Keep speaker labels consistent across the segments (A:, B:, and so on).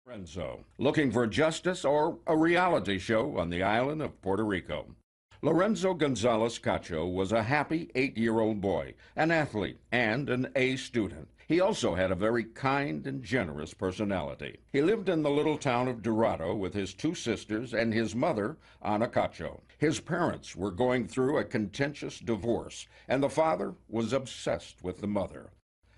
A: Prensa, looking for justice or a reality show on the island of Puerto Rico. Lorenzo Gonzalez Cacho was a happy 8-year-old boy, an athlete, and an A student. He also had a very kind and generous personality. He lived in the little town of Dorado with his 2 sisters and his mother, Ana Cacho. His parents were going through a contentious divorce, and the father was obsessed with the mother.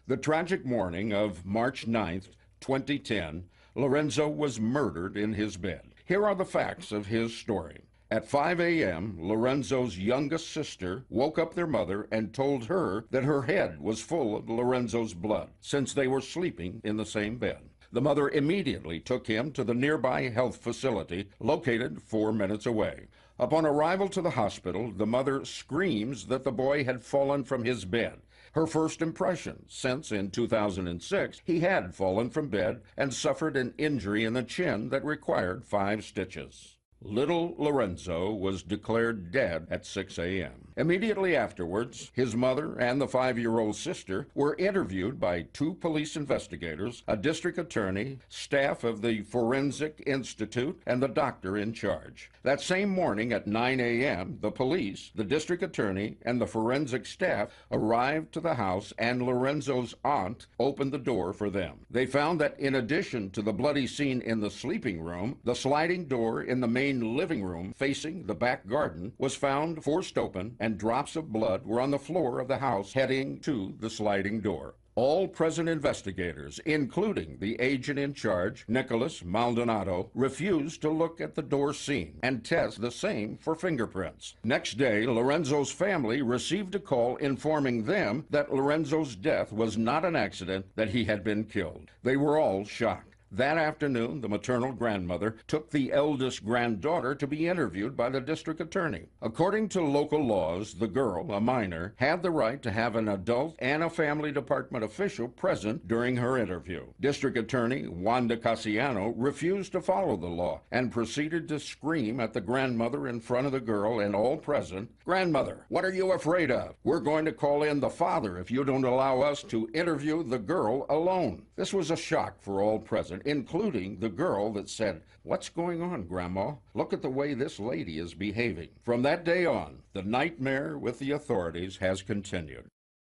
A: The tragic morning of March 9th, 2010, Lorenzo was murdered in his bed. Here are the facts of his story. At 5 a.m., Lorenzo's youngest sister woke up their mother and told her that her head was full of Lorenzo's blood, since they were sleeping in the same bed. The mother immediately took him to the nearby health facility, located 4 minutes away. Upon arrival to the hospital, the mother screams that the boy had fallen from his bed. Her first impression, since in 2006 he had fallen from bed and suffered an injury in the chin that required 5 stitches. Little Lorenzo was declared dead at 6 a.m. Immediately afterwards, his mother and the 5-year-old sister were interviewed by 2 police investigators, a district attorney, staff of the Forensic Institute, and the doctor in charge. That same morning at 9 a.m., the police, the district attorney, and the forensic staff arrived to the house, and Lorenzo's aunt opened the door for them. They found that in addition to the bloody scene in the sleeping room, the sliding door in the main living room facing the back garden was found forced open, and drops of blood were on the floor of the house heading to the sliding door. All present investigators, including the agent in charge, Nicholas Maldonado, refused to look at the door scene and test the same for fingerprints. Next day, Lorenzo's family received a call informing them that Lorenzo's death was not an accident, that he had been killed. They were all shocked. That afternoon, the maternal grandmother took the eldest granddaughter to be interviewed by the district attorney. According to local laws, the girl, a minor, had the right to have an adult and a family department official present during her interview. District Attorney Wanda Cassiano refused to follow the law and proceeded to scream at the grandmother in front of the girl and all present, "Grandmother, what are you afraid of? We're going to call in the father if you don't allow us to interview the girl alone." This was a shock for all present, including the girl that said, "What's going on, Grandma? Look at the way this lady is behaving." From that day on, the nightmare with the authorities has continued.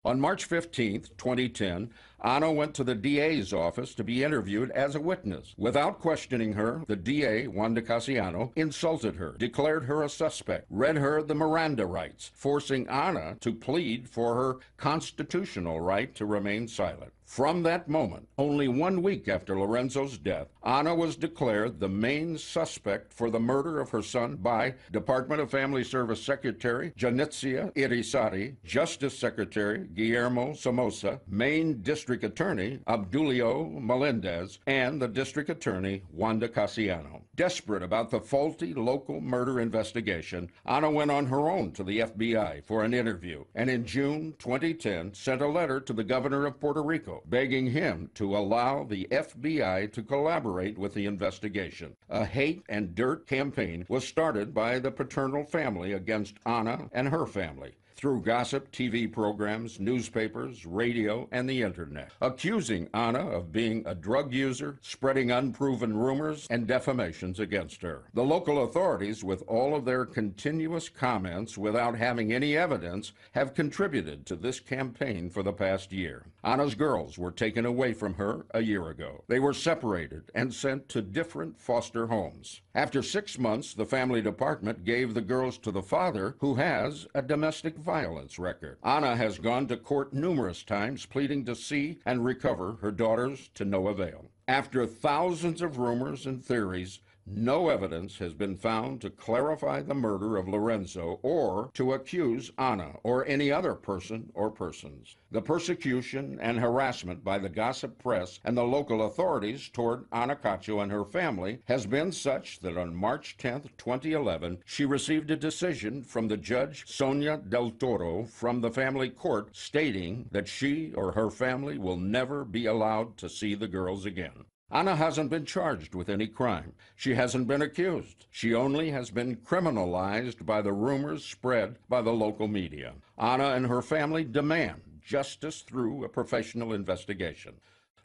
A: On March 15th, 2010, Ana went to the DA's office to be interviewed as a witness. Without questioning her, the DA, Wanda Cassiano, insulted her, declared her a suspect, read her the Miranda rights, forcing Ana to plead for her constitutional right to remain silent. From that moment, only 1 week after Lorenzo's death, Ana was declared the main suspect for the murder of her son by Department of Family Service Secretary Janitzia Irizarry, Justice Secretary Guillermo Somoza, Maine District Attorney Abdulio Melendez, and the District Attorney Wanda Cassiano. Desperate about the faulty local murder investigation, Ana went on her own to the FBI for an interview, and in June 2010 sent a letter to the governor of Puerto Rico, begging him to allow the FBI to collaborate with the investigation. A hate and dirt campaign was started by the paternal family against Ana and her family through gossip TV programs, newspapers, radio, and the internet, accusing Ana of being a drug user, spreading unproven rumors and defamations against her. The local authorities, with all of their continuous comments without having any evidence, have contributed to this campaign for the past year. Ana's girls were taken away from her a year ago. They were separated and sent to different foster homes. After 6 months, the family department gave the girls to the father, who has a domestic violence record. Ana has gone to court numerous times, pleading to see and recover her daughters, to no avail. After thousands of rumors and theories, no evidence has been found to clarify the murder of Lorenzo or to accuse Ana or any other person or persons. The persecution and harassment by the gossip press and the local authorities toward Ana Cacho and her family has been such that on March 10, 2011, she received a decision from the judge Sonia Del Toro from the family court stating that she or her family will never be allowed to see the girls again. Ana hasn't been charged with any crime. She hasn't been accused. She only has been criminalized by the rumors spread by the local media. Ana and her family demand justice through a professional investigation.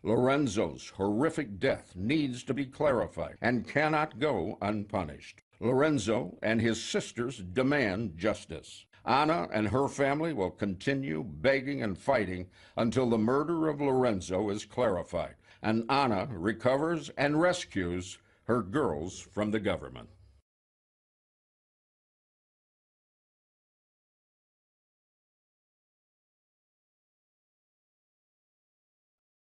A: Lorenzo's horrific death needs to be clarified and cannot go unpunished. Lorenzo and his sisters demand justice. Anna and her family will continue begging and fighting until the murder of Lorenzo is clarified and Anna recovers and rescues her girls from the government.